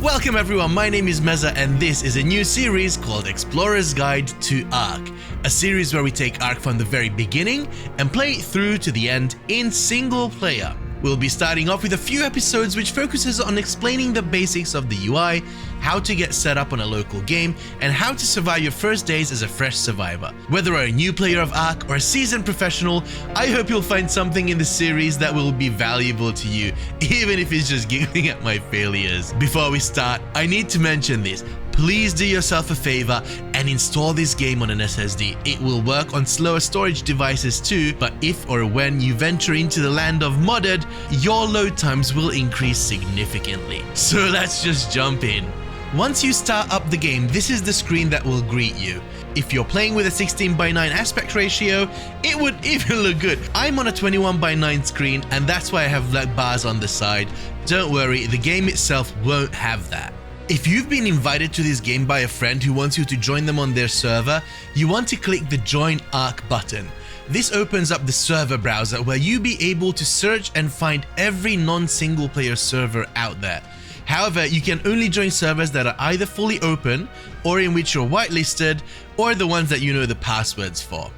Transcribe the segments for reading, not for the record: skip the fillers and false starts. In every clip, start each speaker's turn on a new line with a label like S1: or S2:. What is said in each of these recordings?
S1: Welcome everyone, my name is Meza and this is a new series called Explorer's Guide to Ark, a series where we take Ark from the very beginning and play it through to the end in single player. We'll be starting off with a few episodes which focuses on explaining the basics of the UI, how to get set up on a local game, and how to survive your first days as a fresh survivor. Whether you're a new player of Ark or a seasoned professional, I hope you'll find something in the series that will be valuable to you, even if it's just giggling at my failures. Before we start, I need to mention this. Please do yourself a favor and install this game on an SSD. It will work on slower storage devices too, but if or when you venture into the land of modded, your load times will increase significantly. So let's just jump in. Once you start up the game, this is the screen that will greet you. If you're playing with a 16:9 aspect ratio, it would even look good. I'm on a 21:9 screen and that's why I have black bars on the side. Don't worry, the game itself won't have that. If you've been invited to this game by a friend who wants you to join them on their server, you want to click the Join Ark button. This opens up the server browser where you'll be able to search and find every non-single player server out there. However, you can only join servers that are either fully open or in which you're whitelisted or the ones that you know the passwords for.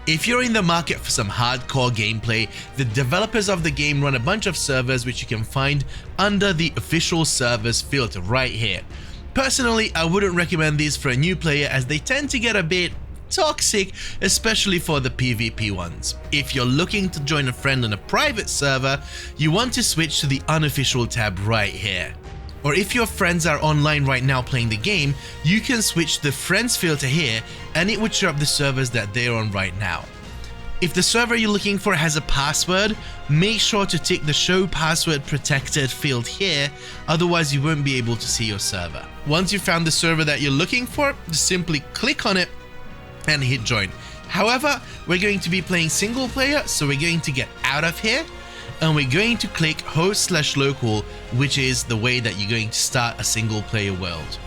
S1: If you're in the market for some hardcore gameplay, the developers of the game run a bunch of servers which you can find under the official servers filter right here. Personally, I wouldn't recommend these for a new player as they tend to get a bit toxic, especially for the PvP ones. If you're looking to join a friend on a private server, you want to switch to the unofficial tab right here. Or if your friends are online right now playing the game, you can switch the friends filter here and it would show up the servers that they're on right now. If the server you're looking for has a password, make sure to tick the show password protected field here, otherwise you won't be able to see your server. Once you've found the server that you're looking for, just simply click on it and hit join. However, we're going to be playing single player, so we're going to get out of here and we're going to click host/local, which is the way that you're going to start a single player world.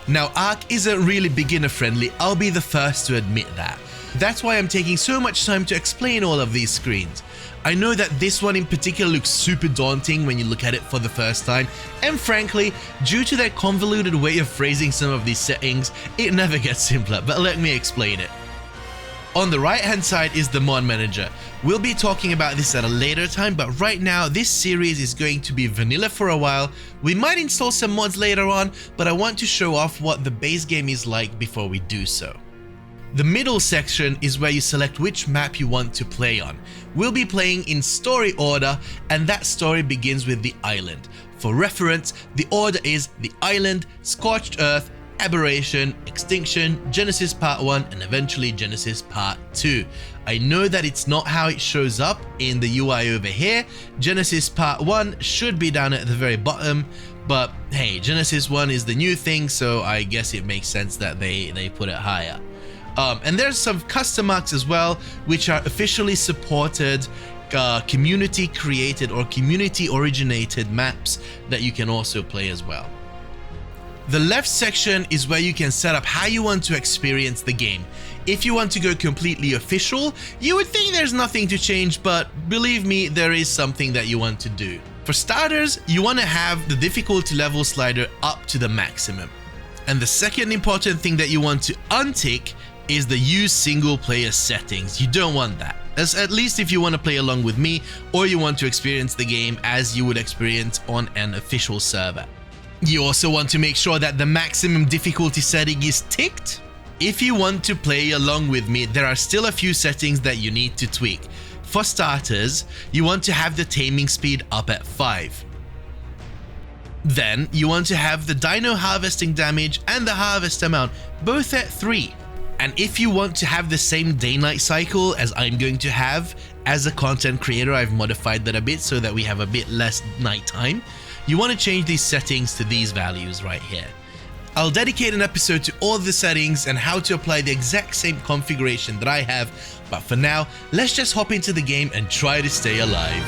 S1: Now, Ark isn't really beginner friendly, I'll be the first to admit that. That's why I'm taking so much time to explain all of these screens. I know that this one in particular looks super daunting when you look at it for the first time, and frankly, due to their convoluted way of phrasing some of these settings, it never gets simpler, but let me explain it. On the right hand side is the mod manager. We'll be talking about this at a later time, but right now this series is going to be vanilla for a while. We might install some mods later on, but I want to show off what the base game is like before we do so. The middle section is where you select which map you want to play on. We'll be playing in story order, and that story begins with the island. For reference, the order is the island, scorched earth, aberration, extinction, Genesis Part 1, and eventually Genesis Part 2. I know that it's not how it shows up in the UI over here. Genesis Part 1 should be down at the very bottom, but hey, Genesis 1 is the new thing, so I guess it makes sense that they put it higher. And there's some custom marks as well, which are officially supported community created or community originated maps that you can also play as well. The left section is where you can set up how you want to experience the game. If you want to go completely official, you would think there's nothing to change, but believe me, there is something that you want to do. For starters, you want to have the difficulty level slider up to the maximum. And the second important thing that you want to untick is the use single player settings. You don't want that, at least if you want to play along with me or you want to experience the game as you would experience on an official server. You also want to make sure that the maximum difficulty setting is ticked. If you want to play along with me, there are still a few settings that you need to tweak. For starters, you want to have the taming speed up at 5. Then you want to have the dino harvesting damage and the harvest amount both at 3. And if you want to have the same day-night cycle as I'm going to have, as a content creator, I've modified that a bit so that we have a bit less nighttime. You want to change these settings to these values right here. I'll dedicate an episode to all the settings and how to apply the exact same configuration that I have, but for now, let's just hop into the game and try to stay alive.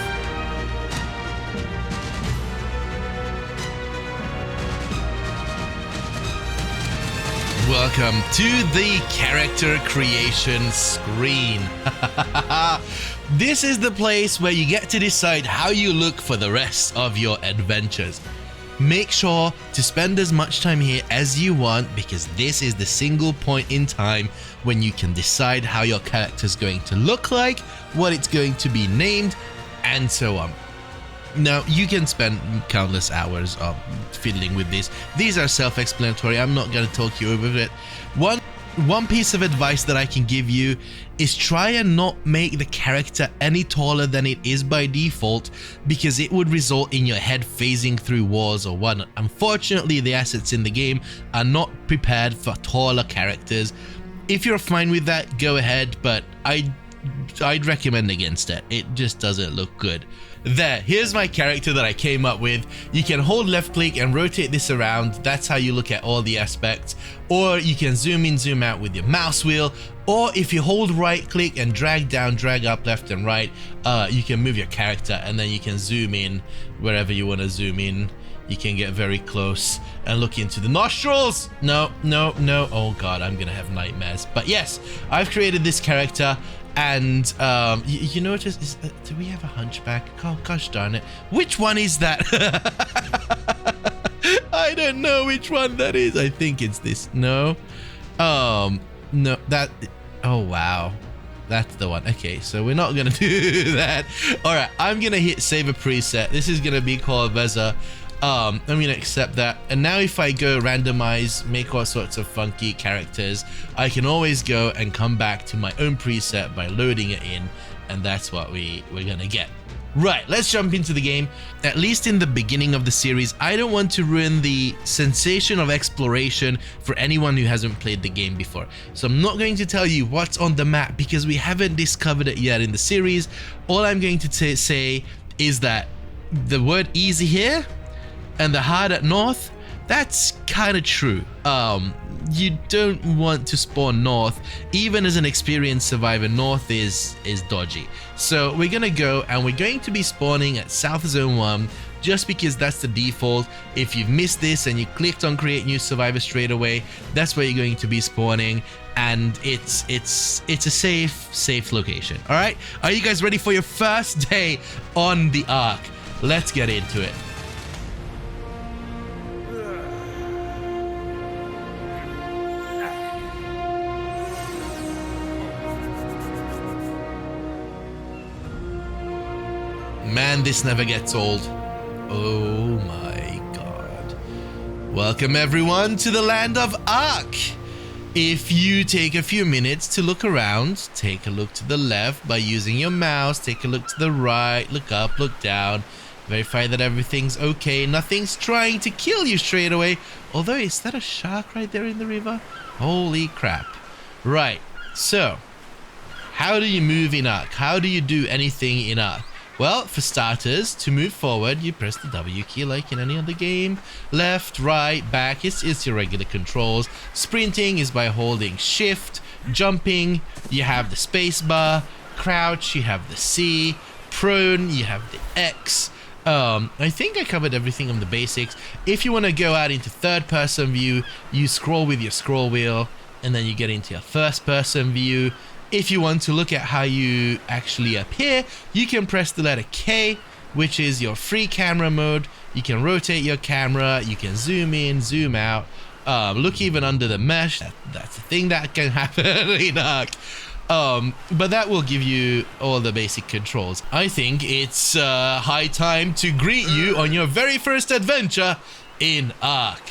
S1: Welcome to the character creation screen. This is the place where you get to decide how you look for the rest of your adventures. Make sure to spend as much time here as you want, because this is the single point in time when you can decide how your character is going to look like, what it's going to be named, and so on. Now, you can spend countless hours of fiddling with this. These are self-explanatory. I'm not going to talk you over it. One piece of advice that I can give you is try and not make the character any taller than it is by default, because it would result in your head phasing through walls or whatnot. Unfortunately, the assets in the game are not prepared for taller characters. If you're fine with that, go ahead, but I'd recommend against it. It just doesn't look good. Here's my character that I came up with. You can hold left click and rotate this around. That's how you look at all the aspects. Or you can zoom in, zoom out with your mouse wheel. Or if you hold right click and drag down, drag up left and right, you can move your character and then you can zoom in wherever you want to zoom in. You can get very close and look into the nostrils. No. Oh god, I'm gonna have nightmares. But yes, I've created this character. And you notice, do we have a hunchback? Oh gosh darn it, which one is that? I don't know which one that is. I think it's this. No, no, that, oh wow, that's the one. Okay, so we're not gonna do that. All right, I'm gonna hit save a preset. This is gonna be called Meza. I'm gonna accept that, and now if I go randomize, make all sorts of funky characters, I can always go and come back to my own preset by loading it in, and that's what we're gonna get. Right, let's jump into the game. At least in the beginning of the series, I don't want to ruin the sensation of exploration for anyone who hasn't played the game before. So I'm not going to tell you what's on the map because we haven't discovered it yet in the series. All I'm going to say is that the word easy here and the hard at north, that's kind of true. You don't want to spawn north. Even as an experienced survivor, north is dodgy. So we're gonna go and we're going to be spawning at South Zone 1 just because that's the default. If you've missed this and you clicked on create new survivor straight away, that's where you're going to be spawning, and it's a safe location. All right, are you guys ready for your first day on the Ark? Let's get into it. Man, this never gets old. Oh my god. Welcome everyone to the land of Ark. If you take a few minutes to look around, take a look to the left by using your mouse, take a look to the right, look up, look down, verify that everything's okay, nothing's trying to kill you straight away. Although, is that a shark right there in the river? Holy crap. Right, so how do you move in Ark? How do you do anything in Ark? Well, for starters, to move forward, you press the W key like in any other game. Left, right, back, it's your regular controls. Sprinting is by holding shift. Jumping, you have the space bar. Crouch, you have the C. Prone, you have the X. I think I covered everything on the basics. If you want to go out into third person view, you scroll with your scroll wheel, and then you get into your first person view. If you want to look at how you actually appear, you can press the letter K, which is your free camera mode. You can rotate your camera, you can zoom in, zoom out, look even under the mesh. That's the thing that can happen in Ark. But that will give you all the basic controls. I think it's high time to greet you on your very first adventure in Ark.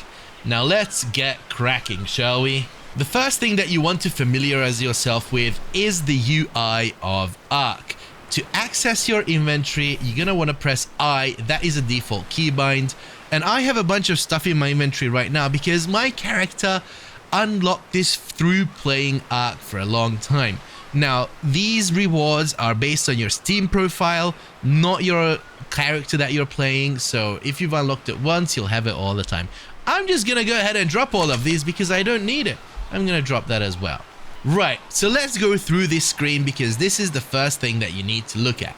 S1: Now let's get cracking, shall we? The first thing that you want to familiarize yourself with is the UI of Ark. To access your inventory, you're going to want to press I. That is a default keybind. And I have a bunch of stuff in my inventory right now because my character unlocked this through playing Ark for a long time. Now, these rewards are based on your Steam profile, not your character that you're playing. So if you've unlocked it once, you'll have it all the time. I'm just going to go ahead and drop all of these because I don't need it. I'm going to drop that as well. Right, so let's go through this screen because this is the first thing that you need to look at.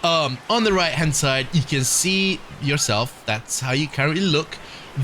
S1: On the right hand side, you can see yourself. That's how you currently look.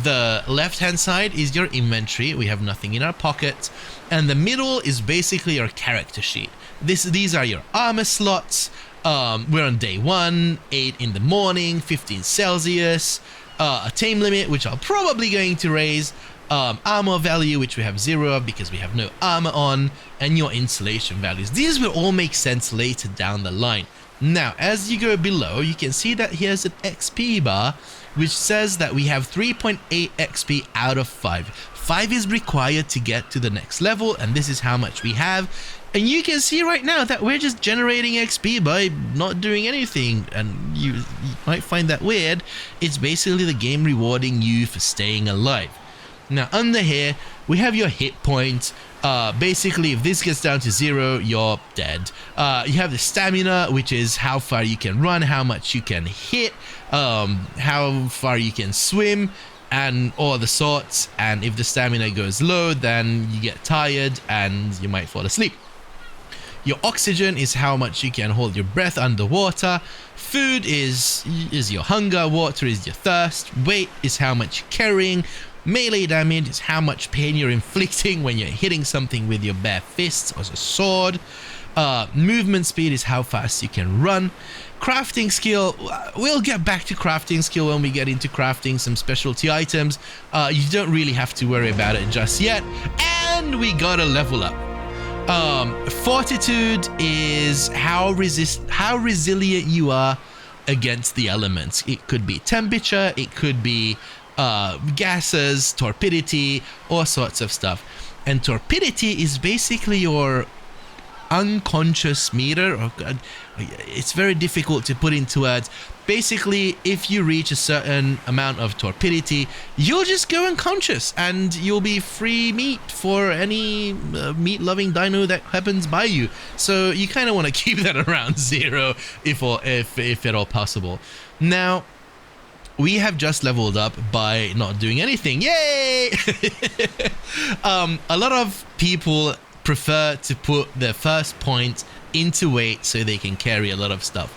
S1: The left hand side is your inventory. We have nothing in our pockets. And the middle is basically your character sheet. These are your armor slots. We're on day 1, 8 in the morning, 15 Celsius. a tame limit, which I'm probably going to raise, armor value, which we have 0 because we have no armor on, and your insulation values. These will all make sense later down the line. Now, as you go below, you can see that here's an XP bar, which says that we have 3.8 XP out of 5. 5 is required to get to the next level, and this is how much we have. And you can see right now that we're just generating XP by not doing anything, and you might find that weird. It's basically the game rewarding you for staying alive. Now, under here, we have your hit points. Basically, if this gets down to 0, you're dead. You have the stamina, which is how far you can run, how much you can hit, how far you can swim, and all the sorts. And if the stamina goes low, then you get tired and you might fall asleep. Your oxygen is how much you can hold your breath underwater. Food is your hunger. Water is your thirst. Weight is how much you're carrying. Melee damage is how much pain you're inflicting when you're hitting something with your bare fists or a sword. Movement speed is how fast you can run. Crafting skill, we'll get back to crafting skill when we get into crafting some specialty items. You don't really have to worry about it just yet. And we gotta level up. Fortitude is how resilient you are against the elements. It could be temperature, it could be gases, torpidity, all sorts of stuff. And torpidity is basically your unconscious meter. It's very difficult to put into words. Basically, if you reach a certain amount of torpidity, you'll just go unconscious and you'll be free meat for any meat-loving dino that happens by you. So you kind of want to keep that around 0 if at all possible. Now, we have just leveled up by not doing anything. Yay! A lot of people prefer to put their first point into weight so they can carry a lot of stuff.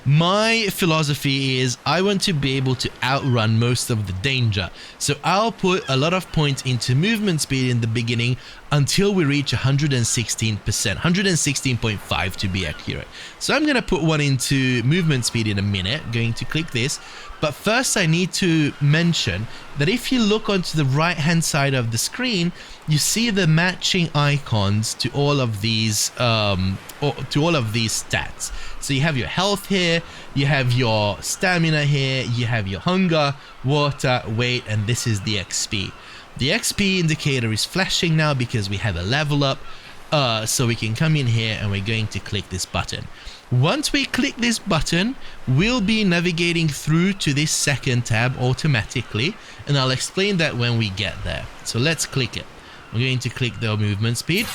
S1: My philosophy is I want to be able to outrun most of the danger. So I'll put a lot of points into movement speed in the beginning until we reach 116%, 116.5 to be accurate. So I'm going to put one into movement speed in a minute, going to click this. But first I need to mention that if you look onto the right hand side of the screen, you see the matching icons to all of these stats. So you have your health here, you have your stamina here, you have your hunger, water, weight, and this is the XP. The XP indicator is flashing now because we have a level up. So we can come in here and we're going to click this button. Once we click this button, we'll be navigating through to this second tab automatically, and I'll explain that when we get there. So let's click it. We're going to click the movement speed.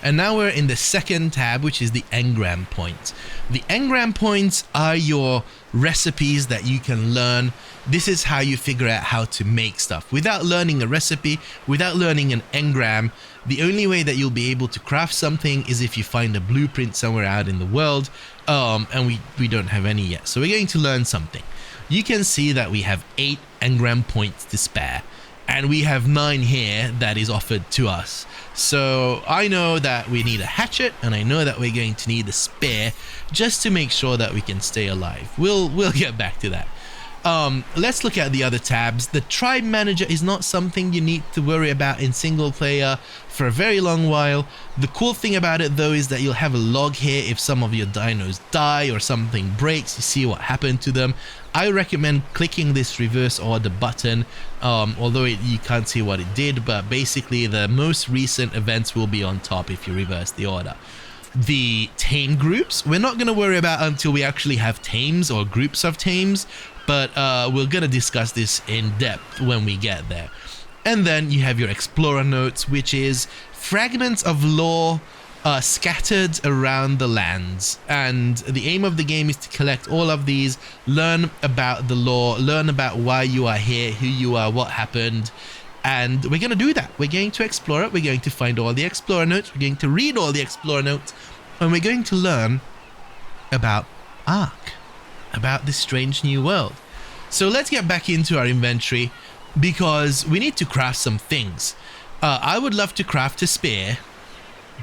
S1: And now we're in the second tab, which is the engram points. The engram points are your recipes that you can learn. This is how you figure out how to make stuff. Without learning a recipe, without learning an engram, the only way that you'll be able to craft something is if you find a blueprint somewhere out in the world, and we don't have any yet. So we're going to learn something. You can see that we have 8 engram points to spare, and we have 9 here that is offered to us. So I know that we need a hatchet, and I know that we're going to need a spear just to make sure that we can stay alive. We'll get back to that. Let's look at the other tabs. The tribe manager is not something you need to worry about in single player for a very long while. The cool thing about it though is that you'll have a log here. If some of your dinos die or something breaks, you see what happened to them. I recommend clicking this reverse order button, although you can't see what it did, but basically the most recent events will be on top if you reverse the order. The tame groups, we're not going to worry about until we actually have tames or groups of tames, but we're going to discuss this in depth when we get there. And then you have your explorer notes, which is fragments of lore scattered around the lands, and the aim of the game is to collect all of these, learn about the lore, learn about why you are here, who you are, what happened, and we're going to do that. We're going to explore it, we're going to find all the explorer notes, we're going to read all the explorer notes, and we're going to learn about Ark, about this strange new world. So let's get back into our inventory, because we need to craft some things. I would love to craft a spear,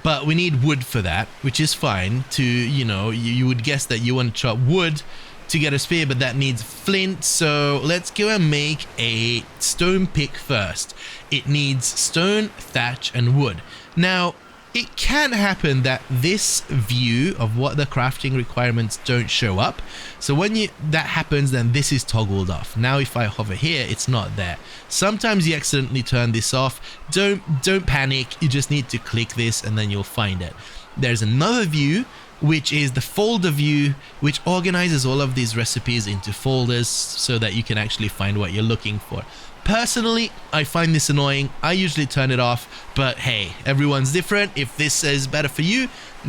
S1: but we need wood for that, which is fine. To, you know, you would guess that you want to chop wood to get a spear, but that needs flint. So let's go and make a stone pick first. It needs stone, thatch, and wood. Now, it can happen that this view of what the crafting requirements don't show up. So when that happens, then this is toggled off. Now if I hover here, it's not there. Sometimes you accidentally turn this off. Don't panic. You just need to click this and then you'll find it. There's another view, which is the folder view, which organizes all of these recipes into folders so that you can actually find what you're looking for. Personally, I find this annoying. I usually turn it off, but hey, everyone's different. If this is better for you,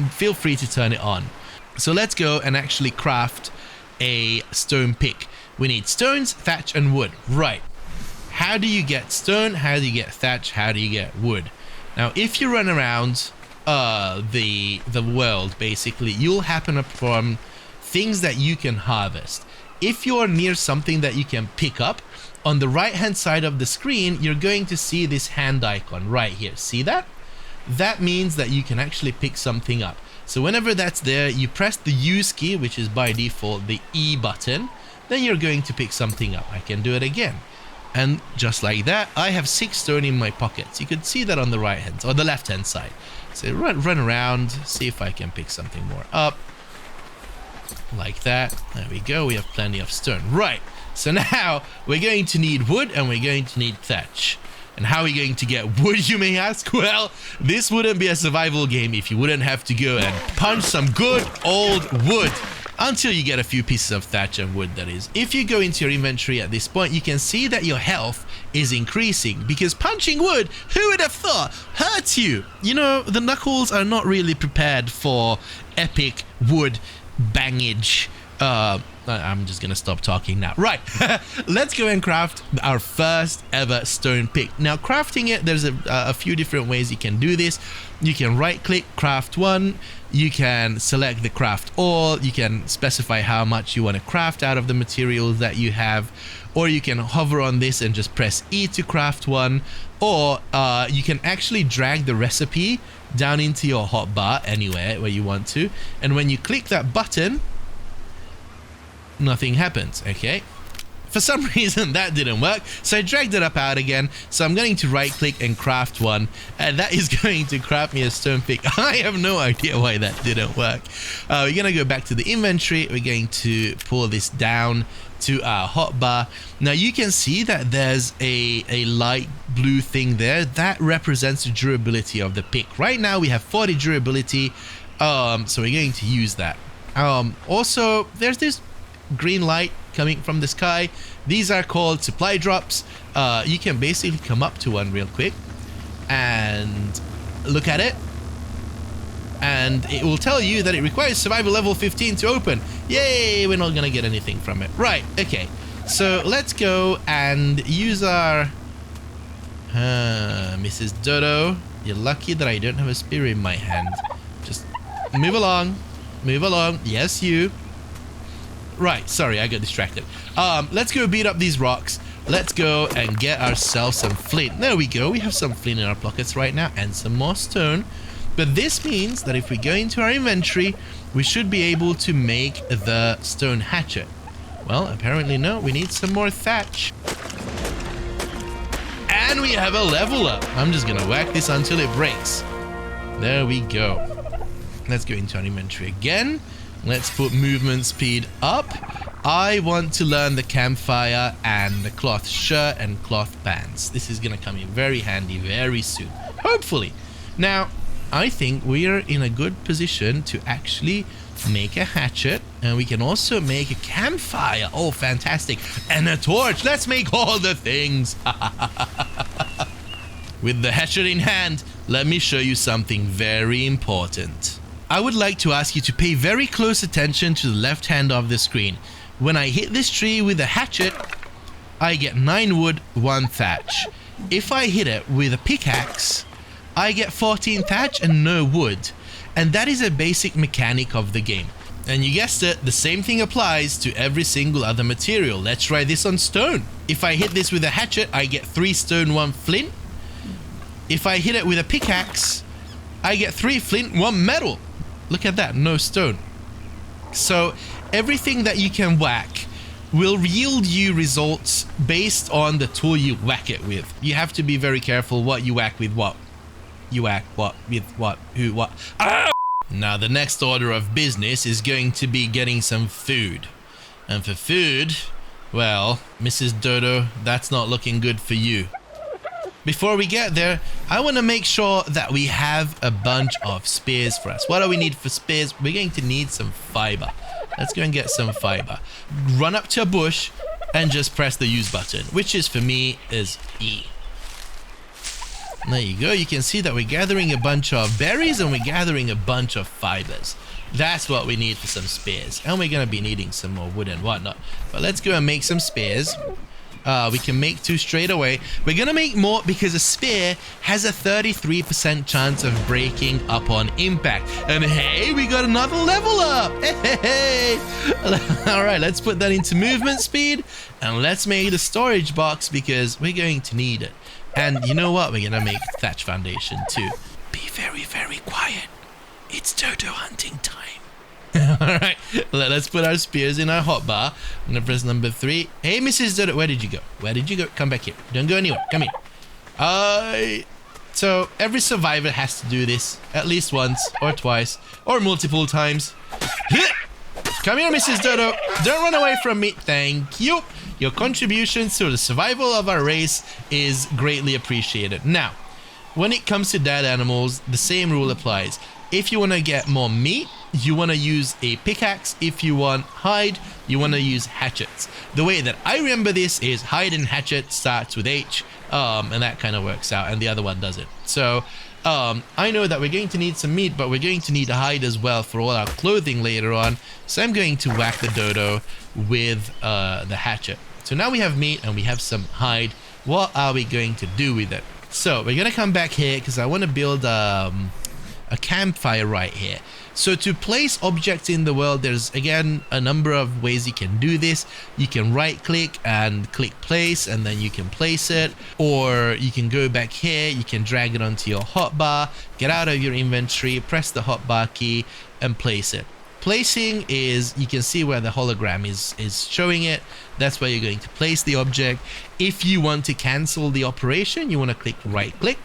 S1: feel free to turn it on. So let's go and actually craft a stone pick. We need stones, thatch, and wood. Right. How do you get stone? How do you get thatch? How do you get wood? Now, if you run around the world, basically, you'll happen upon things that you can harvest. If you're near something that you can pick up, on the right hand side of the screen, you're going to see this hand icon right here. See that? That means that you can actually pick something up. So whenever that's there, you press the use key, which is by default the E button, then you're going to pick something up. I can do it again. And just like that, I have 6 stone in my pockets. You can see that on the right hand or the left hand side. So run around, see if I can pick something more up. Like that. There we go. We have plenty of stone. Right. So now we're going to need wood and we're going to need thatch. And how are we going to get wood, you may ask? Well, this wouldn't be a survival game if you wouldn't have to go and punch some good old wood until you get a few pieces of thatch and wood, that is. If you go into your inventory at this point, you can see that your health is increasing because punching wood, who would have thought, hurts you. You know, the knuckles are not really prepared for epic wood bangage. I'm just gonna stop talking now. Right, let's go and craft our first ever stone pick. Now, crafting it, there's a few different ways you can do this. You can right click, craft one. You can select the craft all. You can specify how much you want to craft out of the materials that you have, or you can hover on this and just press E to craft one, or you can actually drag the recipe down into your hotbar anywhere where you want to, and when you click that button, nothing happens. Okay, for some reason that didn't work, so I dragged it up out again. So I'm going to right click and craft one, and that is going to craft me a stone pick. I have no idea why that didn't work. We're gonna go back to the inventory. We're going to pull this down to our hotbar. Now you can see that there's a light blue thing there that represents the durability of the pick. Right now we have 40 durability, so we're going to use that. Also, there's this green light coming from the sky. These are called supply drops. You can basically come up to one real quick and look at it, and it will tell you that it requires survival level 15 to open. Yay, we're not gonna get anything from it. Right, okay, so let's go and use our Mrs. Dodo. You're lucky that I don't have a spear in my hand. Just move along, move along. Yes, you. Right, sorry, I got distracted. Let's go beat up these rocks. Let's go and get ourselves some flint. There we go. We have some flint in our pockets right now and some more stone. But this means that if we go into our inventory, we should be able to make the stone hatchet. Well, apparently no. We need some more thatch. And we have a level up. I'm just gonna whack this until it breaks. There we go. Let's go into our inventory again. Let's put movement speed up. I want to learn the campfire and the cloth shirt and cloth pants. This is gonna come in very handy very soon, hopefully. Now, I think we are in a good position to actually make a hatchet, and we can also make a campfire. Oh, fantastic. And a torch. Let's make all the things. With the hatchet in hand, let me show you something very important. I would like to ask you to pay very close attention to the left hand of the screen. When I hit this tree with a hatchet, I get 9 wood, 1 thatch. If I hit it with a pickaxe, I get 14 thatch and no wood. And that is a basic mechanic of the game. And you guessed it, the same thing applies to every single other material. Let's try this on stone. If I hit this with a hatchet, I get 3 stone, 1 flint. If I hit it with a pickaxe, I get 3 flint, 1 metal. Look at that, no stone. So everything that you can whack will yield you results based on the tool you whack it with. You have to be very careful what you whack with what. You whack what with what, who, what. Ah! Now the next order of business is going to be getting some food. And for food, well, Mrs. Dodo, that's not looking good for you. Before we get there, I want to make sure that we have a bunch of spears for us. What do we need for spears? We're going to need some fiber. Let's go and get some fiber. Run up to a bush and just press the use button, which is for me is E. There you go. You can see that we're gathering a bunch of berries and we're gathering a bunch of fibers. That's what we need for some spears. And we're going to be needing some more wood and whatnot. But let's go and make some spears. We can make 2 straight away. We're going to make more because a spear has a 33% chance of breaking up on impact. And hey, we got another level up. Hey. All right, let's put that into movement speed. And let's make the storage box because we're going to need it. And you know what? We're going to make thatch foundation too. Be very, very quiet. It's dodo hunting time. Alright, let's put our spears in our hotbar. I'm gonna press number 3. Hey, Mrs. Dodo, where did you go? Where did you go? Come back here. Don't go anywhere. Come here. So every survivor has to do this at least once or twice or multiple times. Come here, Mrs. Dodo. Don't run away from me. Thank you. Your contributions to the survival of our race is greatly appreciated. Now, when it comes to dead animals, the same rule applies. If you want to get more meat, you want to use a pickaxe. If you want hide, you want to use hatchets. The way that I remember this is hide and hatchet starts with H, and that kind of works out, and the other one doesn't. So I know that we're going to need some meat, but we're going to need a hide as well for all our clothing later on. So I'm going to whack the dodo with the hatchet. So now we have meat and we have some hide. What are we going to do with it? So we're going to come back here because I want to build a campfire right here. So to place objects in the world, there's again a number of ways you can do this. You can right click and click place and then you can place it, or you can go back here, you can drag it onto your hotbar, get out of your inventory, press the hotbar key and place it. Placing is, you can see where the hologram is showing it. That's where you're going to place the object. If you want to cancel the operation, you want to click right click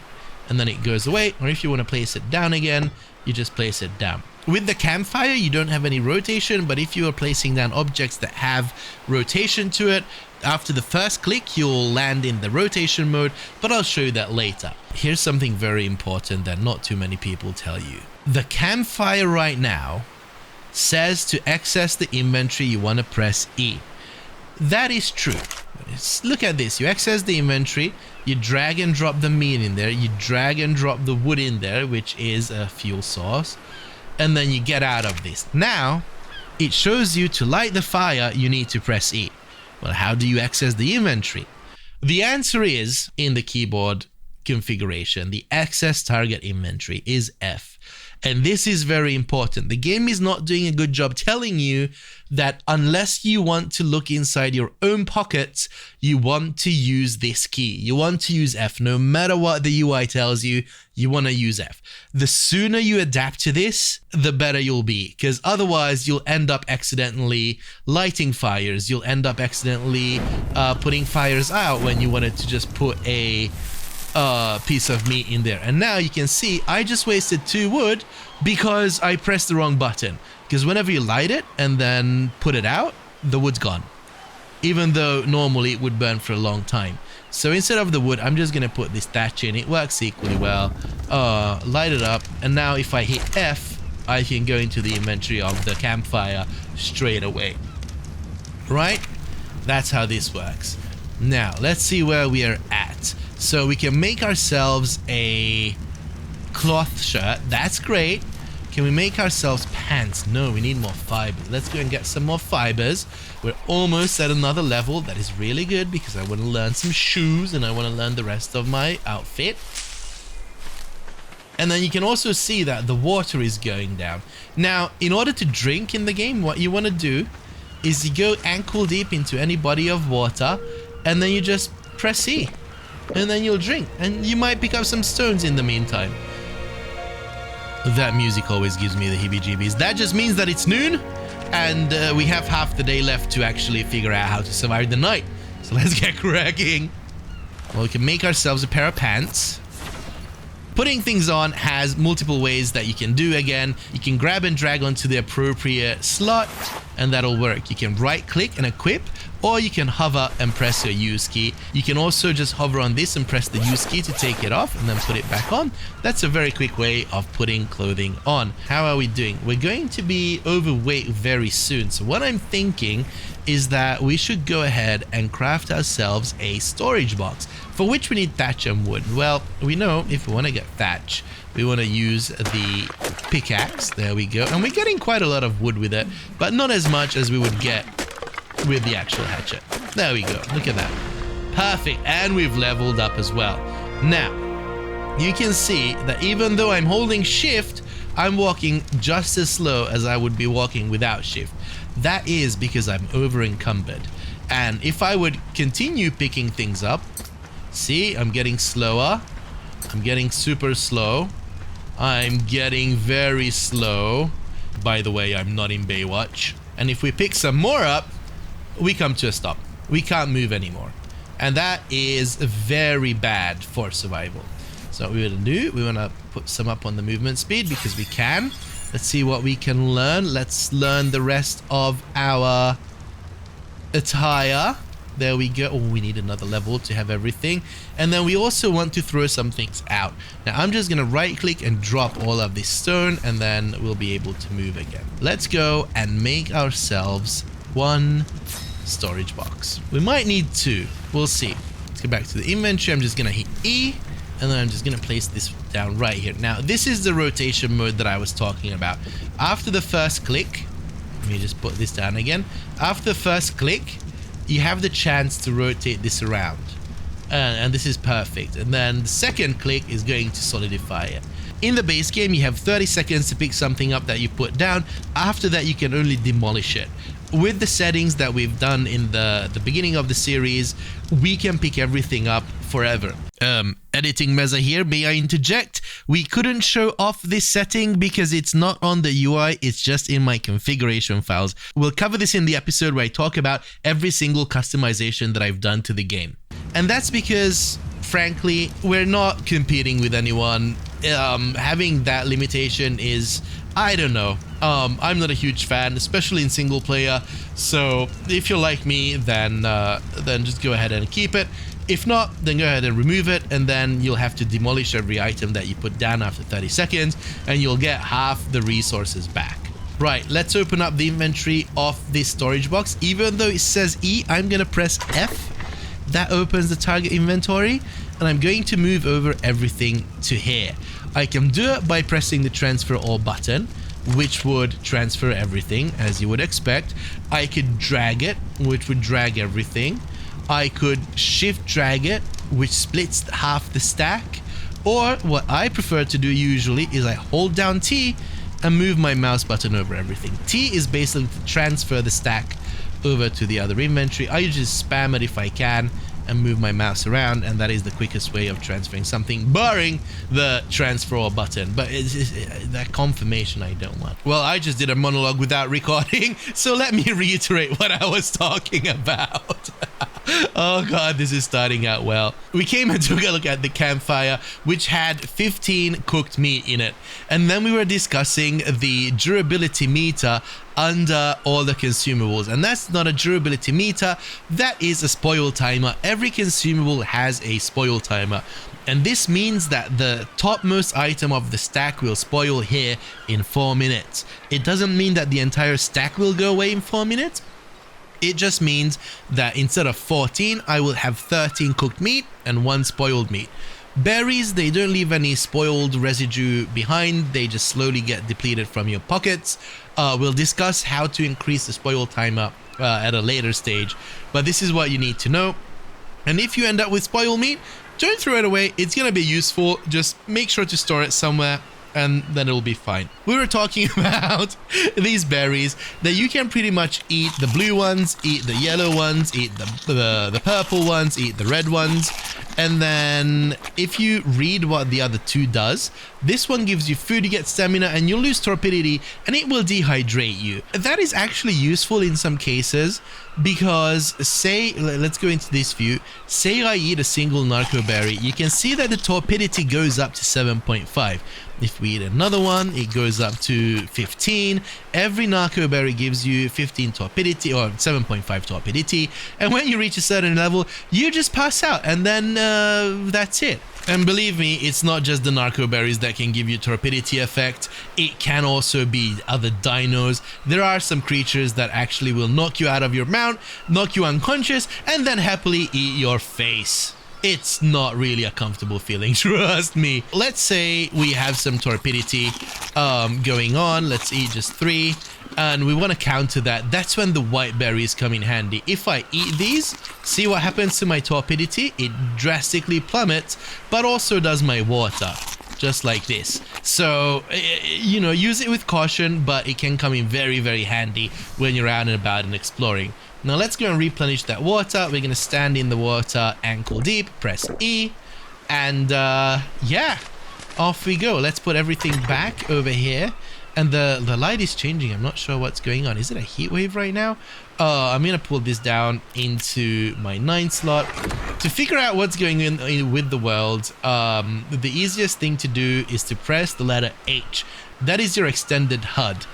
S1: and then it goes away, or if you want to place it down again, you just place it down. With the campfire, you don't have any rotation, but if you are placing down objects that have rotation to it, after the first click, you'll land in the rotation mode, but I'll show you that later. Here's something very important that not too many people tell you. The campfire right now says to access the inventory, you want to press E. That is true. Look at this. You access the inventory, you drag and drop the meat in there, you drag and drop the wood in there, which is a fuel source, and then you get out of this. Now, it shows you to light the fire, you need to press E. Well, how do you access the inventory? The answer is in the keyboard configuration. The access target inventory is F. And this is very important. The game is not doing a good job telling you that unless you want to look inside your own pockets, you want to use this key. You want to use F. No matter what the UI tells you, you want to use F. The sooner you adapt to this, the better you'll be. Because otherwise, you'll end up accidentally lighting fires. You'll end up accidentally putting fires out when you wanted to just put a piece of meat in there. And now you can see I just wasted 2 wood because I pressed the wrong button. Because whenever you light it and then put it out, the wood's gone, even though normally it would burn for a long time. So instead of the wood, I'm just gonna put this thatch in. It works equally well. Light it up, and now if I hit F, I can go into the inventory of the campfire straight away. Right? That's how this works. Now let's see where we are at. So we can make ourselves a cloth shirt. That's great. Can we make ourselves pants? No, we need more fibers. Let's go and get some more fibers. We're almost at another level. That is really good because I want to learn some shoes and I want to learn the rest of my outfit. And then you can also see that the water is going down. Now, in order to drink in the game, what you want to do is you go ankle deep into any body of water and then you just press E. And then you'll drink. And you might pick up some stones in the meantime. That music always gives me the heebie-jeebies. That just means that it's noon and we have half the day left to actually figure out how to survive the night. So let's get cracking. Well, we can make ourselves a pair of pants. Putting things on has multiple ways that you can do. Again, you can grab and drag onto the appropriate slot and that'll work. You can right click and equip, or you can hover and press your use key. You can also just hover on this and press the use key to take it off and then put it back on. That's a very quick way of putting clothing on. How are we doing? We're going to be overweight very soon. So what I'm thinking is that we should go ahead and craft ourselves a storage box, for which we need thatch and wood. Well, we know if we want to get thatch, we want to use the pickaxe. There we go. And we're getting quite a lot of wood with it, but not as much as we would get with the actual hatchet. There we go. Look at that. Perfect. And we've leveled up as well. Now, you can see that even though I'm holding shift, I'm walking just as slow as I would be walking without shift. That is because I'm over encumbered. And if I would continue picking things up, see, I'm getting slower. I'm getting super slow. I'm getting very slow. By the way, I'm not in Baywatch. And if we pick some more up, we come to a stop. We can't move anymore. And that is very bad for survival. So what we're going to do, we want to put some up on the movement speed because we can. Let's see what we can learn. Let's learn the rest of our attire. There we go. Oh, we need another level to have everything. And then we also want to throw some things out. Now, I'm just going to right click and drop all of this stone, and then we'll be able to move again. Let's go and make ourselves one storage box. We might need two. We'll see. Let's go back to the inventory. I'm just going to hit E, and then I'm just going to place this down right here. Now, this is the rotation mode that I was talking about. After the first click, let me just put this down again. After the first click, you have the chance to rotate this around. And this is perfect. And then the second click is going to solidify it. In the base game, you have 30 seconds to pick something up that you put down. After that, you can only demolish it. With the settings that we've done in the beginning of the series, we can pick everything up forever. Editing Meza here, may I interject? We couldn't show off this setting because it's not on the UI, it's just in my configuration files. We'll cover this in the episode where I talk about every single customization that I've done to the game. And that's because, frankly, we're not competing with anyone. Having that limitation is, I don't know. I'm not a huge fan, especially in single player. So if you're like me, then just go ahead and keep it. If not, then go ahead and remove it, and then you'll have to demolish every item that you put down after 30 seconds, and you'll get half the resources back. Right, let's open up the inventory of this storage box. Even though it says E, I'm going to press F. That opens the target inventory, and I'm going to move over everything to here. I can do it by pressing the transfer all button, which would transfer everything, as you would expect. I could drag it, which would drag everything. I could shift drag it, which splits half the stack. Or what I prefer to do usually is I hold down T and move my mouse button over everything. T is basically to transfer the stack over to the other inventory. I usually spam it if I can and move my mouse around, and that is the quickest way of transferring something, barring the transfer all button. But it's that confirmation I don't want. Well, I just did a monologue without recording, so let me reiterate what I was talking about. Oh god, this is starting out well. We came and took a look at the campfire, which had 15 cooked meat in it. And then we were discussing the durability meter under all the consumables. And that's not a durability meter, that is a spoil timer. Every consumable has a spoil timer. And this means that the topmost item of the stack will spoil here in 4 minutes. It doesn't mean that the entire stack will go away in 4 minutes. It just means that instead of 14, I will have 13 cooked meat and 1 spoiled meat. Berries, they don't leave any spoiled residue behind. They just slowly get depleted from your pockets. We'll discuss how to increase the spoil timer at a later stage. But this is what you need to know. And if you end up with spoiled meat, don't throw it away. It's going to be useful. Just make sure to store it somewhere, and then it'll be fine. We were talking about these berries that you can pretty much eat the blue ones, eat the yellow ones, eat the purple ones, eat the red ones, And then if you read what the other two does, this one gives you food, you get stamina, and you lose torpidity, and it will dehydrate you. That is actually useful in some cases because, say, let's go into this view. Say I eat a single narcoberry, you can see that the torpidity goes up to 7.5. If we eat another one, it goes up to 15. Every narcoberry gives you 15 torpidity or 7.5 torpidity. And when you reach a certain level, you just pass out, and then that's it. And believe me, it's not just the narcoberries that can give you torpidity effect. It can also be other dinos. There are some creatures that actually will knock you out of your mount, knock you unconscious, and then happily eat your face. It's not really a comfortable feeling, trust me. Let's say we have some torpidity going on. Let's eat just 3. And we want to counter that. That's when the white berries come in handy. If I eat these, see what happens to my torpidity? It drastically plummets, but also does my water, just like this. So, you know, use it with caution, but it can come in very, very handy when you're out and about and exploring. Now let's go and replenish that water. We're going to stand in the water ankle deep, press E, and yeah, off we go. Let's put everything back over here. And the light is changing. I'm not sure what's going on. Is it a heat wave right now? I'm going to pull this down into my 9 slot. To figure out what's going on with the world, the easiest thing to do is to press the letter H. That is your extended HUD.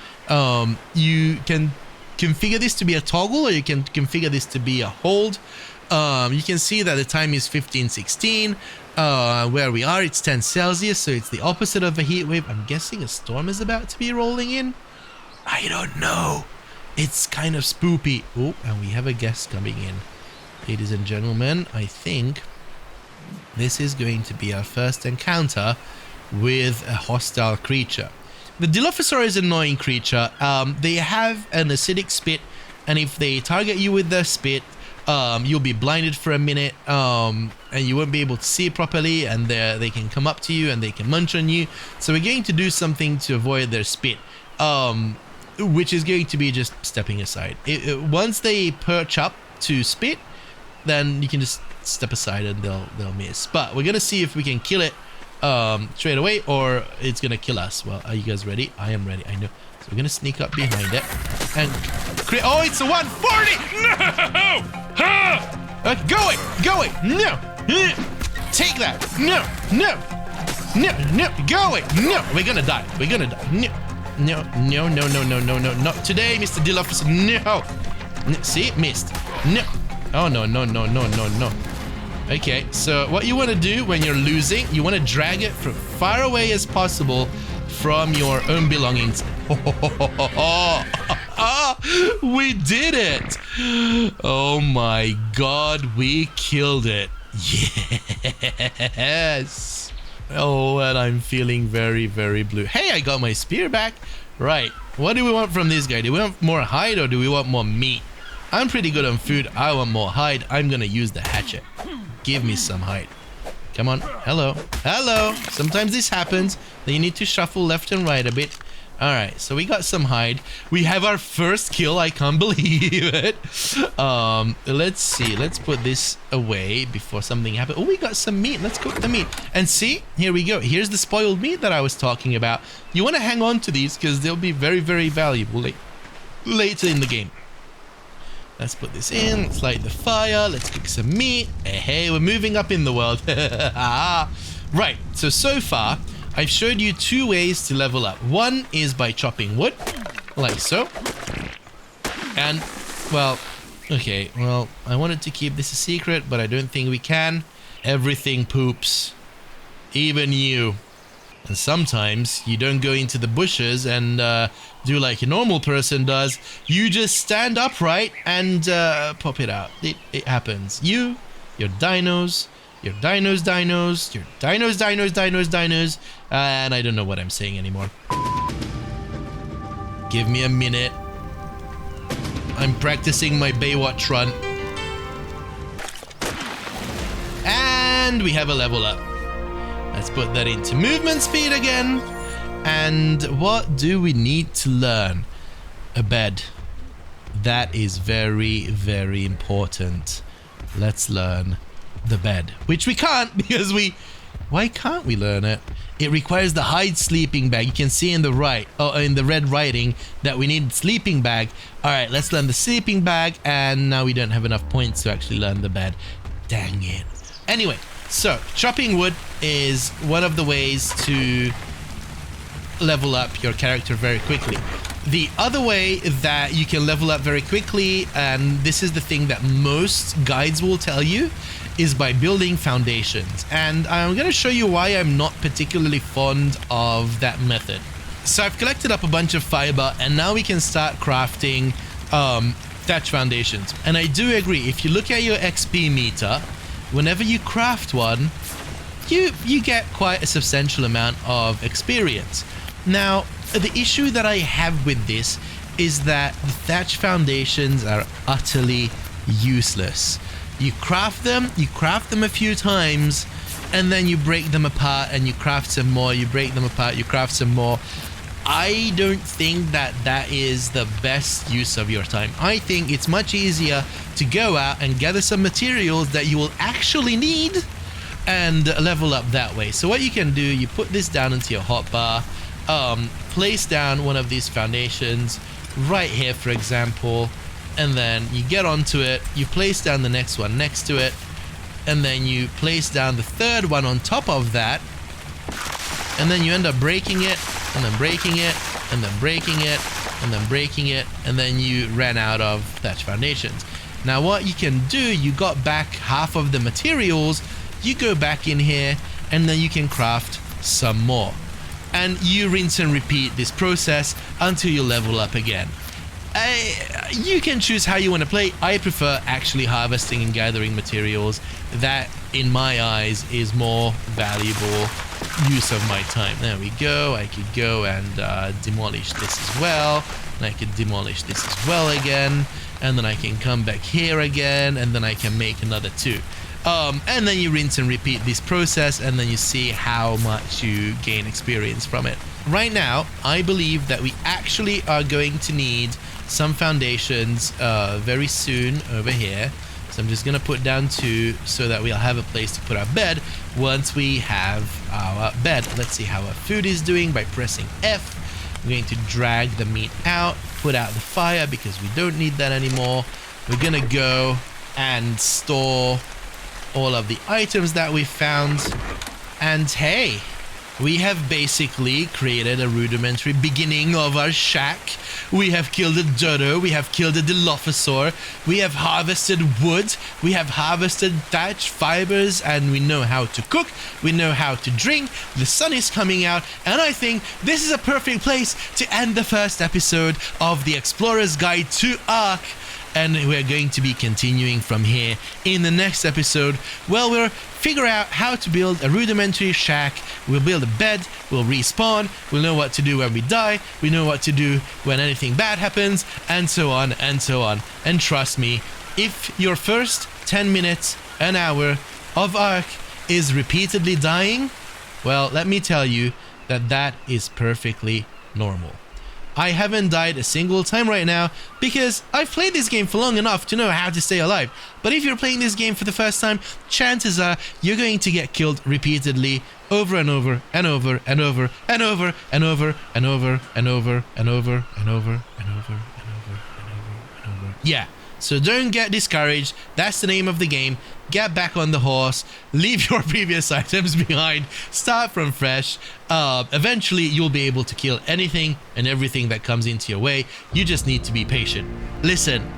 S1: You can configure this to be a toggle, or you can configure this to be a hold. You can see that the time is 15:16. Where we are, it's 10 Celsius, so it's the opposite of a heat wave. I'm guessing a storm is about to be rolling in. I don't know. It's kind of spoopy. Oh, and we have a guest coming in. Ladies and gentlemen, I think this is going to be our first encounter with a hostile creature. The Dilophosaurus is an annoying creature. They have an acidic spit, and if they target you with their spit, you'll be blinded for a minute, and you won't be able to see properly, and they can come up to you and they can munch on you. So we're going to do something to avoid their spit, which is going to be just stepping aside. Once they perch up to spit, then you can just step aside and they'll miss. But we're gonna see if we can kill it straight away, or it's gonna kill us. Well, are you guys ready? I am ready. I know. So we're gonna sneak up behind it and oh, it's a 140. No! Go it! No! Take that! No! Go it! No! We're gonna die. No! Not today, Mr. Dilophosaurus. No! See? Missed. No! Oh, no. Okay, so what you want to do when you're losing, you want to drag it from far away as possible from your own belongings. We did it! Oh my god, we killed it. Yes! Oh, and I'm feeling very, very blue. Hey, I got my spear back. Right, what do we want from this guy? Do we want more hide, or do we want more meat? I'm pretty good on food. I want more hide. I'm gonna use the hatchet. Give me some hide. Come on. Hello. Sometimes this happens. Then you need to shuffle left and right a bit. Alright, so we got some hide. We have our first kill. I can't believe it. Let's see. Let's put this away before something happens. Oh, we got some meat. Let's cook the meat. And see, here we go. Here's the spoiled meat that I was talking about. You want to hang on to these because they'll be very, very valuable later in the game. Let's put this in. Let's light the fire. Let's cook some meat. Hey, we're moving up in the world. Right, so far, I've showed you 2 ways to level up. One is by chopping wood, like so. And, well, okay, well, I wanted to keep this a secret, but I don't think we can. Everything poops. Even you. And sometimes you don't go into the bushes and do like a normal person does. You just stand upright and pop it out. It happens. Your dinos, and I don't know what I'm saying anymore. Give me a minute. I'm practicing my Baywatch run. And we have a level up. Let's put that into movement speed again. And what do we need to learn? A bed. That is very, very important. Let's learn the bed, which we can't because why can't we learn it? It requires the hide sleeping bag. You can see in the in the red writing that we need sleeping bag. All right, let's learn the sleeping bag, and now we don't have enough points to actually learn the bed. Dang it. Anyway, so chopping wood is one of the ways to level up your character very quickly. The other way that you can level up very quickly, and this is the thing that most guides will tell you, is by building foundations. And I'm going to show you why I'm not particularly fond of that method. So I've collected up a bunch of fiber, and now we can start crafting thatch foundations. And I do agree, if you look at your XP meter, whenever you craft one, you get quite a substantial amount of experience. Now, the issue that I have with this is that the thatch foundations are utterly useless. You craft them a few times, and then you break them apart and you craft some more, you break them apart, you craft some more. I don't think that that is the best use of your time. I think it's much easier to go out and gather some materials that you will actually need and level up that way. So what you can do, you put this down into your hotbar, place down one of these foundations right here, for example, and then you get onto it, you place down the next one next to it, and then you place down the third one on top of that, and then you end up breaking it, and then breaking it, and then breaking it, and then breaking it, and then you ran out of thatch foundations. Now what you can do, you got back half of the materials, you go back in here, and then you can craft some more. And you rinse and repeat this process until you level up again. You can choose how you want to play. I prefer actually harvesting and gathering materials. That, in my eyes, is more valuable use of my time. There we go. I could go and demolish this as well. And I could demolish this as well again. And then I can come back here again. And then I can make another two. And then you rinse and repeat this process, and then you see how much you gain experience from it. Right now, I believe that we actually are going to need some foundations very soon over here. So I'm just going to put down 2 so that we'll have a place to put our bed once we have our bed. Let's see how our food is doing by pressing F. I'm going to drag the meat out, put out the fire because we don't need that anymore. We're going to go and store all of the items that we found, and hey, we have basically created a rudimentary beginning of our shack. We have killed a dodo, we have killed a Dilophosaurus, we have harvested wood, we have harvested thatch fibers, and we know how to cook, we know how to drink. The sun is coming out, and I think this is a perfect place to end the first episode of the Explorer's Guide to Ark. And we're going to be continuing from here in the next episode. Well, we'll figure out how to build a rudimentary shack. We'll build a bed, we'll respawn, we'll know what to do when we die, we know what to do when anything bad happens, and so on and so on. And trust me, if your first 10 minutes, an hour of Ark is repeatedly dying, well, let me tell you that that is perfectly normal. I haven't died a single time right now because I've played this game for long enough to know how to stay alive. But if you're playing this game for the first time, chances are you're going to get killed repeatedly over and over and over and over and over and over and over and over and over and over and over and over and over. Yeah, so don't get discouraged. That's the name of the game. Get back on the horse, leave your previous items behind, start from fresh. Eventually you'll be able to kill anything and everything that comes into your way. You just need to be patient. Listen,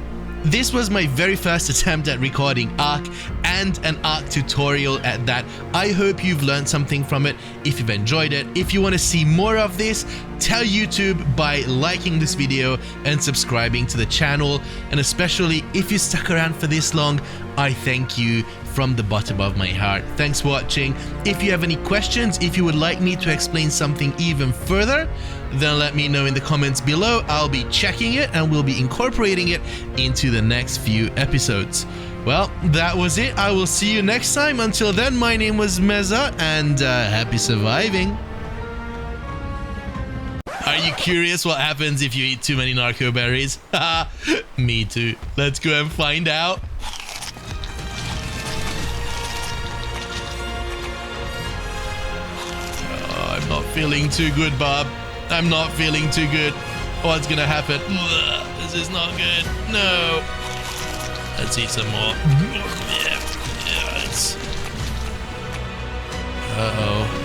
S1: this was my very first attempt at recording Ark, and an Ark tutorial at that. I hope you've learned something from it. If you've enjoyed it, if you want to see more of this, tell YouTube by liking this video and subscribing to the channel. And especially if you stuck around for this long, I thank you from the bottom of my heart. Thanks for watching. If you have any questions, if you would like me to explain something even further, then let me know in the comments below. I'll be checking it and we'll be incorporating it into the next few episodes. Well, that was it. I will see you next time. Until then, my name was Meza, and happy surviving. Are you curious what happens if you eat too many narcoberries? Me too. Let's go and find out. feeling too good, Bob. I'm not feeling too good. What's gonna happen? This is not good. No. Let's eat some more. Yeah. Uh-oh.